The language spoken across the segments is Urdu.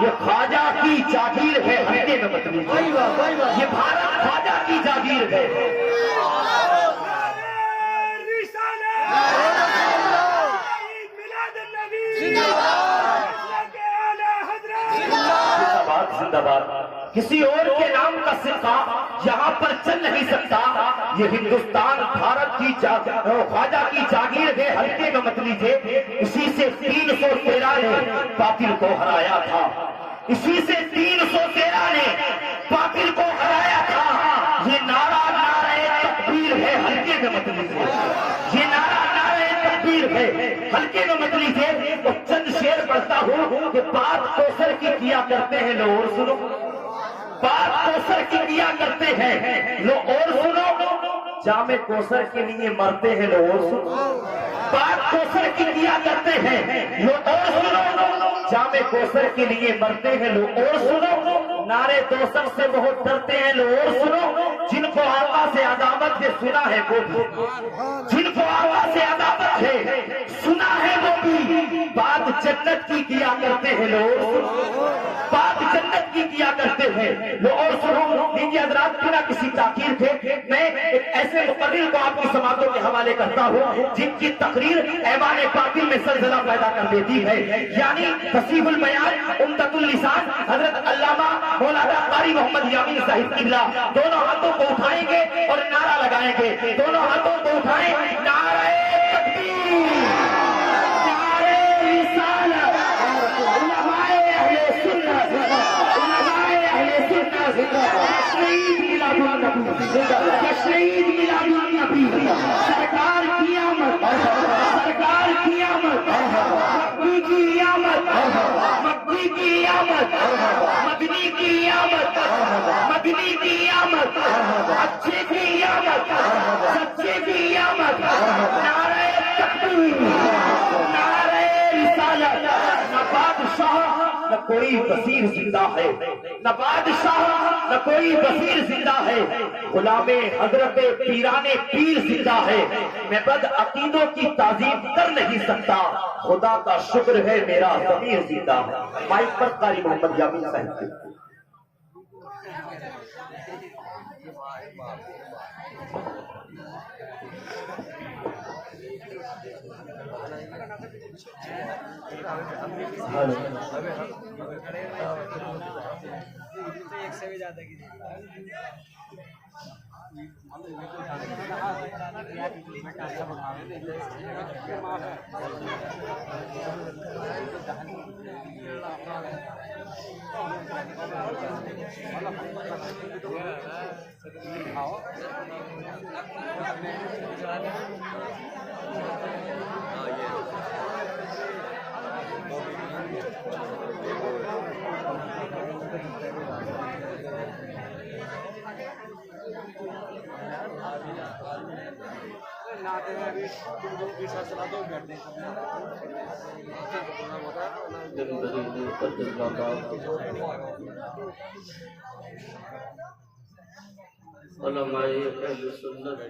یہ خواجہ کی جاگیر ہے، ہلکے میں مت لیجیے، یہ بھارت خواجہ کی جاگیر ہے۔ زندہ باد۔ کسی اور کے نام کا صدقہ یہاں پر چل نہیں سکتا، یہ ہندوستان بھارت کی خواجہ کی جاگیر ہے، ہلکے میں مت لیجیے۔ اسی سے 313 نے باطل کو ہرایا تھا، اسی سے 313 نے باطل کو ہرایا تھا۔ یہ نعرہ نعرہ تکبیر ہے، ہلکے میں مت لیجیے، یہ نعرہ نعرہ تکبیر ہے، ہلکے میں مت لیجیے۔ تو چند شعر پڑھتا ہوں کہ بات کوثر کی کیا کرتے ہیں لو اور سنو، بات کوثر کی کیا کرتے ہیں لو اور سنو، جام کوثر کے لیے مرتے ہیں لو اور سنو، بات کوثر کی کیا کرتے ہیں لو اور سنو، جام کوثر کے لیے مرتے ہیں لو اور سنو، نعرے دوسر سے بہت ڈرتے ہیں لو اور سنو، جن کو آقا سے عداوت ہے سنا ہے وہ بھی، جن کو آقا سے عداوت ہے سنا ہے وہ بھی، بات جنت کی کیا کرتے ہیں لو اور سنو، بات جنت کی کیا کرتے ہیں لو اور سنو۔ دیجیے حضرات، بنا کسی تاخیر کے میں ایک ایسے مقرر کو آپ کی سماعتوں کے حوالے کرتا ہوں جن کی تقریر ایوان باطل میں زلزلہ پیدا کر دیتی ہے، یعنی فصیح البیان عمدۃ اللسان حضرت علامہ مولانا قاری محمد یامین صاحب قبلہ دونوں ہاتھوں کو اٹھائیں گے اور نعرہ لگائیں گے، دونوں ہاتھوں کو اٹھائیں، نعرہ تکبیر، نعرہ رسالت، علماء اہل سنت، علماء اہل سنت، شہید میلاد النبی، شہید میلاد النبی، سرکار کی آمد، سرکار کی آمد، مکی کی آمد، مکی کی آمد، مدنی کی آمد، مدنی کی آمد، اچھے کی آمد، سچے کی آمد، نعرہ تکبیر، نعرہ رسالت۔ نہ بادشاہ نہ کوئی وزیر زندہ ہے، نہ بادشاہ نہ کوئی وزیر زندہ ہے، غلام حضرت پیران پیر زندہ ہے۔ میں بد عقیدوں کی تعظیم کر نہیں سکتا، خدا کا شکر ہے میرا ضمیر زندہ ہے۔ مائک پر قاری محمد یامین صاحب۔ علماء اہل سنت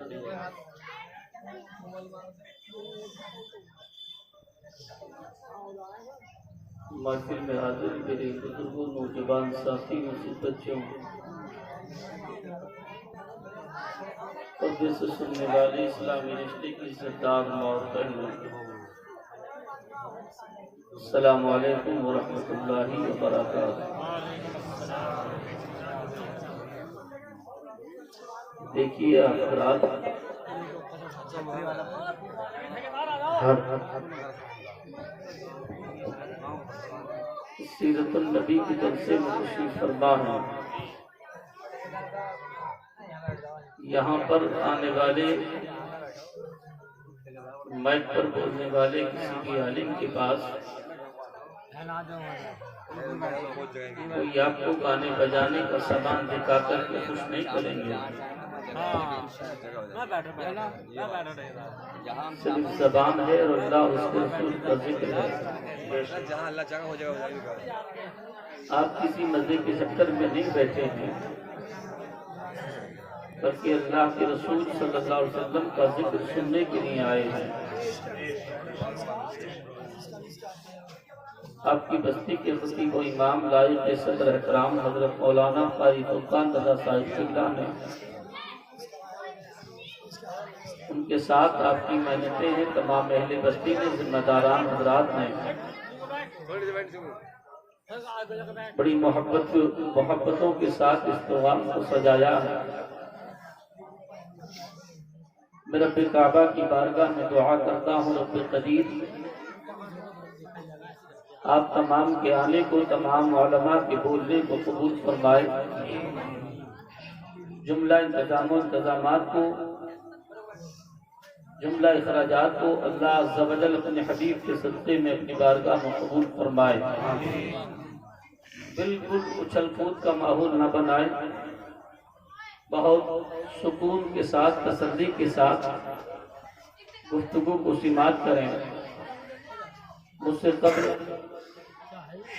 محفل میں حاضر میرے بزرگوں، نوجوان ساتھی، مسجد بچوں اور جیسے سننے والے اسلامی رشتے کی سردار اور بہنوں، السلام علیکم ورحمۃ اللہ وبرکاتہ۔ دیکھیے افراد سیرت النبی کی جلسے میں تشریف فرما ہیں، یہاں پر آنے والے مائک پر بولنے والے کسی بھی عالم کے پاس کوئی آپ کو گانے بجانے کا سامان دکھا کر کے خوش نہیں کریں گے، صرف زبان ہے اور اللہ اس کے رسول کا ذکر ہے۔ آپ کسی مزے کے چکر میں نہیں بیٹھے ہیں، بلکہ اللہ کے رسول صلی اللہ علیہ وسلم کا ذکر سننے کے لیے آئے ہیں۔ آپ کی بستی کے خطیب و امام لائق صدر احترام حضرت مولانا قاری فرقان رضا صاحب قبلہ نے، ان کے ساتھ آپ کی محنتیں ہیں، تمام اہل بستی نے، ذمہ داران حضرات نے بڑی محبتوں کے ساتھ اس پروگرام کو سجایا ہے۔ میں رب کعبہ کی بارگاہ میں دعا کرتا ہوں، رب قدیر آپ تمام کے آنے کو، تمام علماء کے بولنے کو قبول فرمائے، جملہ انتظامات کو، جملہ اخراجات کو اللہ عز و جل اپنے حبیب کے صدقے میں اپنی بارگاہ میں قبول فرمائے۔ بالکل اچھل کود کا ماحول نہ بنائے، بہت سکون کے ساتھ، تسلی کے ساتھ گفتگو کو سماعت کریں۔ مجھ سے قبل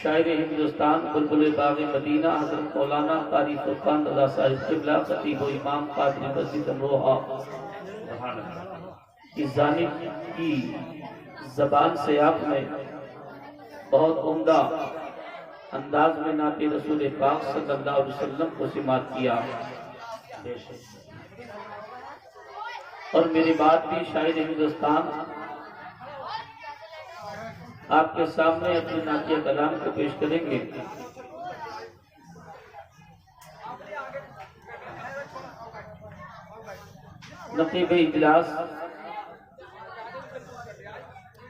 شاعر ہندوستان بلبل باغ مدینہ حضرت مولانا قاری فرقان رضا صاحب قبلہ خطیب و امام قادری مسجد امروہہ کی جانب کی زبان سے آپ نے بہت عمدہ انداز میں نعت رسول پاک صلی اللہ علیہ وسلم کو سماعت کیا، اور میری بات بھی شاعر ہندوستان آپ کے سامنے اپنے نعتیہ کلام کو پیش کریں گے۔ نقیب اجلاس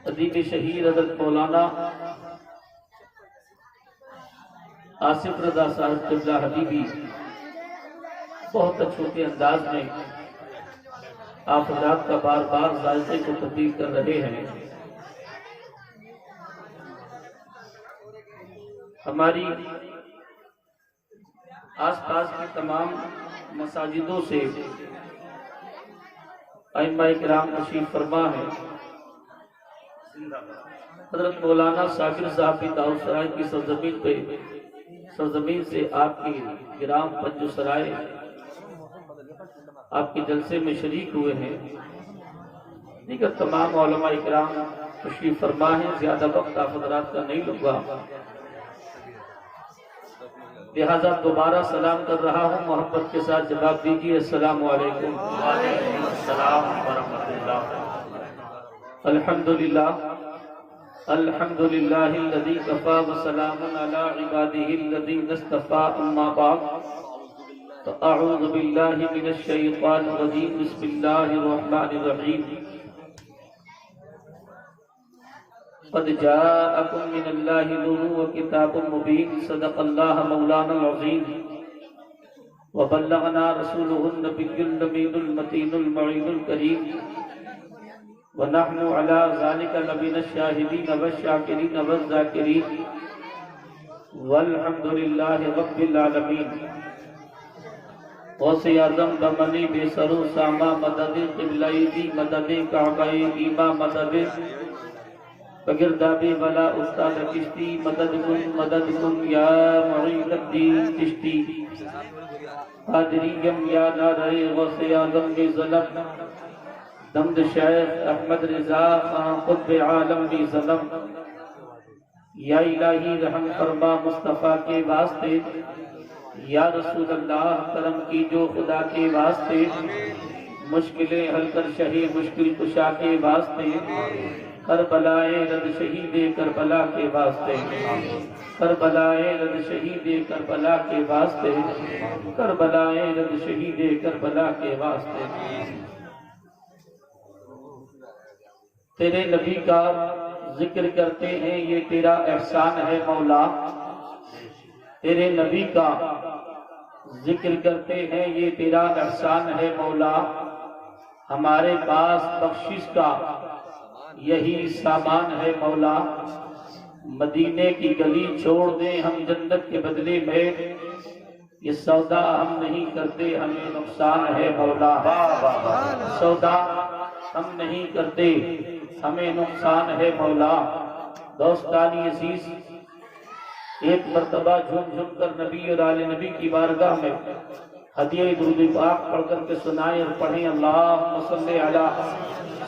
ادیب شہید حضرت مولانا آصف رضا صاحب قبلہ حبیبی بہت اچھوٹے انداز میں آپ حضرات کا بار بار ذائقے کو تبدیل کر رہے ہیں۔ ہماری آس پاس کی تمام مساجدوں سے ائمہ کرام تشریف فرما ہے۔ حضرت مولانا صابر صاحب کی دعوت سرائے کی سرزمین سے آپ کی گرام پنجو سرائے آپ کے جلسے میں شریک ہوئے ہیں۔ دیگر تمام علماء اکرام تشریف فرما ہیں، زیادہ وقت آپ حضرات کا نہیں لوں گا، لہذا دوبارہ سلام کر رہا ہوں، محبت کے ساتھ جواب دیجیے۔ السلام علیکم۔ وعلیکم السلام ورحمۃ اللہ۔ الحمدللہ الحمدللہ الذی کفا وسلام علی عبادہ الذین اصطفیٰ، اما بعد اعوذ باللہ من الشیطان الرجیم، بسم اللہ الرحمن الرحیم۔ قد جاءکم من اللہ نور وکتاب مبین، صدق اللہ مولانا العظیم، وبلغنا رسولہ النبی الامین المتین المعین الکریم، ونحن علی ذلک لمن الشاہدین والشاکرین والذاکرین، والحمد للہ رب العالمین۔ غوث اعظم بمنی بے سرو ساما، مدد قبلہ دی، مدد کعبہ دیما، مدد بگردابی ولا استاد کشتی، مدد کن یا معید الدین چشتی، قادریم یا نعرہ غوث اعظم میں ظلم، دمد شیخ احمد رضا خان قطب عالم بھی ظلم، یا الہی رحم فرما مصطفیٰ کے واسطے، یا رسول اللہ کرم کی جو خدا کے واسطے، مشکلیں حل کر شہی مشکل کشا کے واسطے، کربلائے رد شہید کربلا کے واسطے، کربلائے رد شہید کربلا کے واسطے، کربلائے رد شہید کربلا کے واسطے۔ تیرے نبی کا ذکر کرتے ہیں، یہ تیرا احسان ہے مولا، تیرے نبی کا ذکر کرتے ہیں، یہ تیرا احسان ہے مولا، ہمارے پاس بخشش کا یہی سامان ہے مولا، مدینے کی گلی چھوڑ دیں ہم جنت کے بدلے میں، یہ سودا ہم نہیں کرتے ہمیں نقصان ہے مولا، سودا ہم نہیں کرتے ہمیں نقصان ہے مولا۔ دوستانی عزیز، ایک مرتبہ جھوم جھوم کر نبی اور آل نبی کی بارگاہ میں ہدیہ درود پاک پڑھ کر کے سنائیں اور پڑھیں، اللہم صلی علی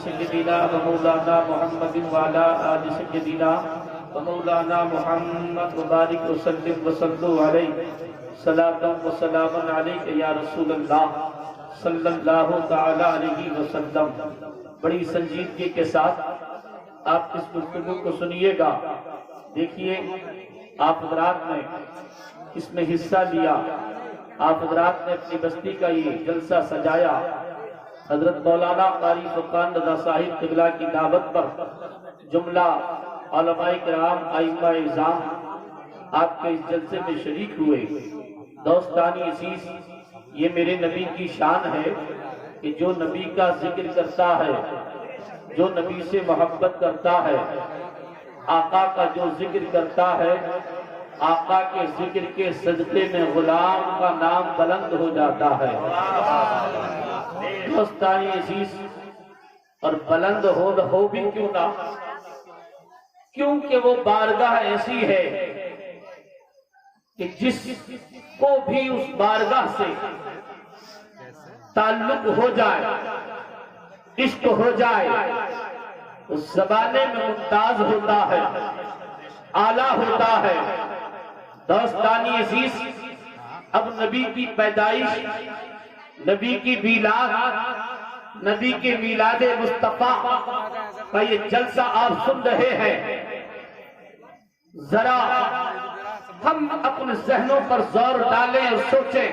سیدنا و مولانا محمد وعلی آل سیدنا ومولانا محمد مبارک وسلم وصلو علیہ صلاۃ و سلام علیک یا رسول اللہ صلی اللہ تعالی علیہ وسلم۔ بڑی سنجیدگی کے ساتھ آپ اس گفتگو کو سنیے گا۔ دیکھیے آپ حضرات نے اس میں حصہ لیا، آپ حضرات نے اپنی بستی کا یہ جلسہ سجایا۔ حضرت مولانا قاری فرقان رضا صاحب قبلہ کی دعوت پر جملہ علماء کرام ائمہ اعظام آپ کے اس جلسے میں شریک ہوئے۔ دوستانی عزیز، یہ میرے نبی کی شان ہے کہ جو نبی کا ذکر کرتا ہے، جو نبی سے محبت کرتا ہے، آقا کا جو ذکر کرتا ہے، آقا کے ذکر کے صدقے میں غلام کا نام بلند ہو جاتا ہے۔ دوستانی عزیز، اور بلند ہو بھی کیوں نہ، کیونکہ وہ بارگاہ ایسی ہے کہ جس کو بھی اس بارگاہ سے تعلق ہو جائے، عشق ہو جائے، اس زمانے میں ممتاز ہوتا ہے، اعلیٰ ہوتا ہے۔ دوستانی عزیز، اب نبی کی پیدائش، نبی کی میلاد، نبی کے میلاد مصطفیٰ کا یہ جلسہ آپ سن رہے ہیں۔ ذرا ہم اپنے ذہنوں پر زور ڈالیں اور سوچیں۔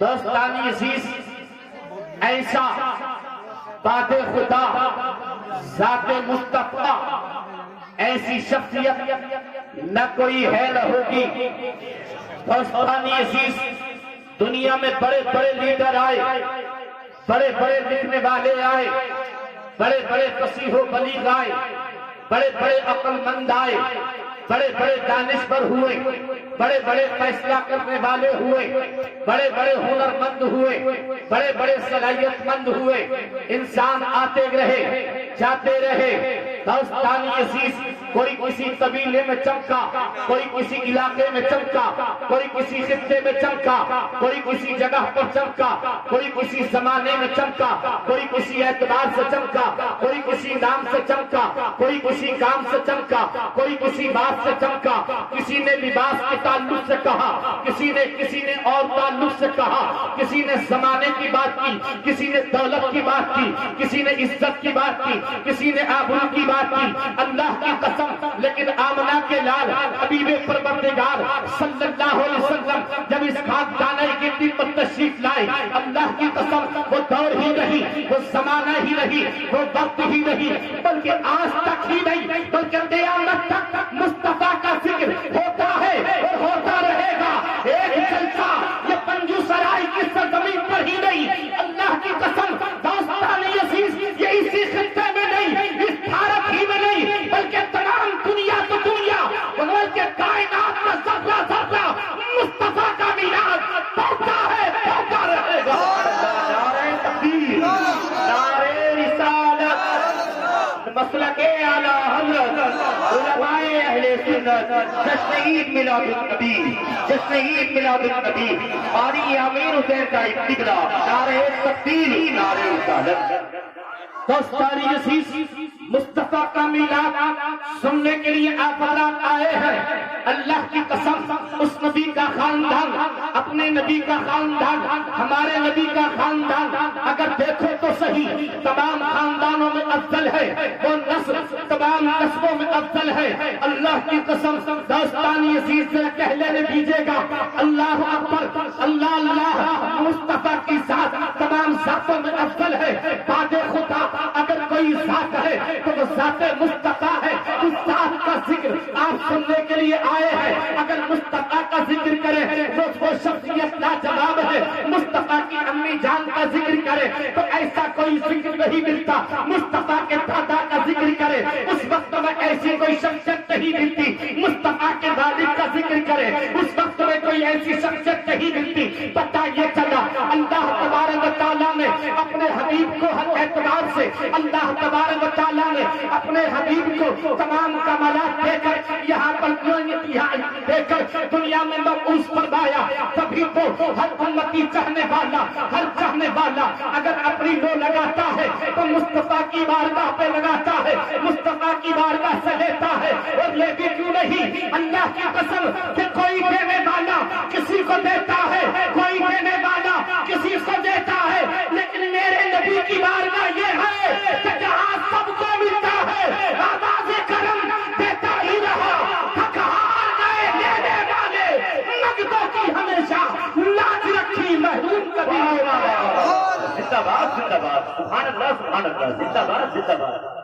دوستانی عزیز، ایسا بات خدا، ذات مصطفیٰ، ایسی شخصیت نہ کوئی ہے نہ ہوگی۔ دوستانی عزیز، دنیا میں بڑے بڑے لیڈر آئے، بڑے بڑے لکھنے والے آئے، بڑے بڑے فصیح و بلیغ آئے، بڑے بڑے عقل مند آئے، بڑے بڑے دانشور ہوئے، بڑے بڑے فیصلہ کرنے والے ہوئے، بڑے بڑے ہنرمند ہوئے، بڑے بڑے صلاحیت مند ہوئے۔ انسان آتے رہے، جاتے رہے۔ دوستانی عزیز، کوئی کسی قبیلے میں چمکا، کوئی کسی علاقے میں چمکا، کوئی کسی خطے میں چمکا، کوئی کسی جگہ پر چمکا، کوئی کسی زمانے میں چمکا، کوئی کسی اعتبار سے چمکا، کوئی کسی نام سے چمکا، کوئی کسی کام سے چمکا، کوئی کسی بات سے چمکا۔ کسی نے لباس کے تعلق سے کہا، کسی نے اور تعلق سے کہا، کسی نے زمانے کی بات کی، کسی نے دولت کی بات کی، کسی نے عزت کی بات کی، کسی نے آبرو کی بات کی۔ اللہ کی قسم، لیکن آمنہ کے لال حبیب پروردگار صلی اللہ علیہ وسلم جب اس خاکدانہ گدی پر تشریف لائے، اللہ کی قسم وہ دور ہی نہیں، وہ زمانہ ہی نہیں، وہ وقت ہی نہیں، بلکہ آج تک ہی نہیں، بلکہ قیامت تک مصطفیٰ کا ذکر ہوتا ہے اور ہوتا رہے گا۔ ایک جلسہ یہ پنجو سرائی کی سرزمین پر ہی نہیں، اللہ کی قسم دوستانی عزیز، یہ اسی خطے میں نہیں، اس بھارت ہی میں نہیں، بلکہ تمام دنیا تو دنیا، بلکہ کائنات کا ذرہ ذرہ مصطفیٰ کا میلاد ہوتا ہے، ہوتا رہے گا۔ نعرہ تکبیر، نعرہ رسالت، مسلک اعلیٰ حضرت علماء اہل سنت، جشن عید میلاد النبی، جشن عید میلاد النبی، قاری امیر حسین صاحب قبلہ، نعرہ تکبیر، نعرہ رسالت۔ دوستانی عزیز، مصطفیٰ کا میلاد سننے کے لیے آپ حضرات آئے ہیں۔ اللہ کی قسم، اس نبی کا خاندان، اپنے نبی کا خاندان، ہمارے نبی کا خاندان اگر دیکھو تو صحیح، تمام خاندانوں میں افضل ہے وہ نسل، تمام نسلوں میں افضل ہے۔ اللہ کی قسم، دوستانی عزیز سے کہہ لینے دیجیے گا، اللہ اکبر، اللہ اللہ، مصطفیٰ کی ذات تمام ذاتوں میں افضل ہے۔ بات خدا اگر کوئی ذات ہے تو وہ ذات مصطفیٰ ہے۔ اس ذات کا ذکر آپ سننے کے لیے آئے ہیں۔ اگر مصطفیٰ کا ذکر کرے تو وہ شخصیت لاجواب ہے۔ مصطفیٰ کی امی جان کا ذکر کرے تو ایسا کوئی ذکر نہیں ملتا۔ مصطفیٰ کے دادا کا ذکر کرے اس وقت میں ایسی کوئی شخصیت نہیں ملتی۔ مصطفیٰ کے والد کا ذکر کرے اس وقت میں کوئی ایسی شخصیت نہیں ملتی۔ پتہ یہ چلا اللہ تبارک و تعالیٰ نے اپنے حبیب کو ہر اعتبار سے، اللہ تبارک و تعالیٰ نے اپنے حبیب کو تمام کمالات دے کر یہاں پر دے کر دنیا میں مبعوث فرمایا. تبھی تو ہر امتی چاہنے والا، ہر چاہنے والا اگر اپنی لو لگاتا ہے تو مصطفیٰ کی بارگاہ پہ لگاتا ہے، مصطفیٰ کی بارگاہ سے لیتا ہے. اور یہ بھی کیوں نہیں، اللہ کی قسم کہ کوئی دینے والا کسی کو دیتا ہے، کوئی دینے والا کسی کو دیتا ہے، لیکن میرے نبی کی بارگاہ یہ ہے کہ جہاں سب کو ملتا ہے آواز کرم دیتا ہی رہا. تھک ہار گئے لینے والے، نقدوں کی ہمیشہ لاج رکھی، محروم کبھی نہیں. زندہ باد زندہ باد، سبحان اللہ سبحان اللہ، زندہ باد زندہ باد.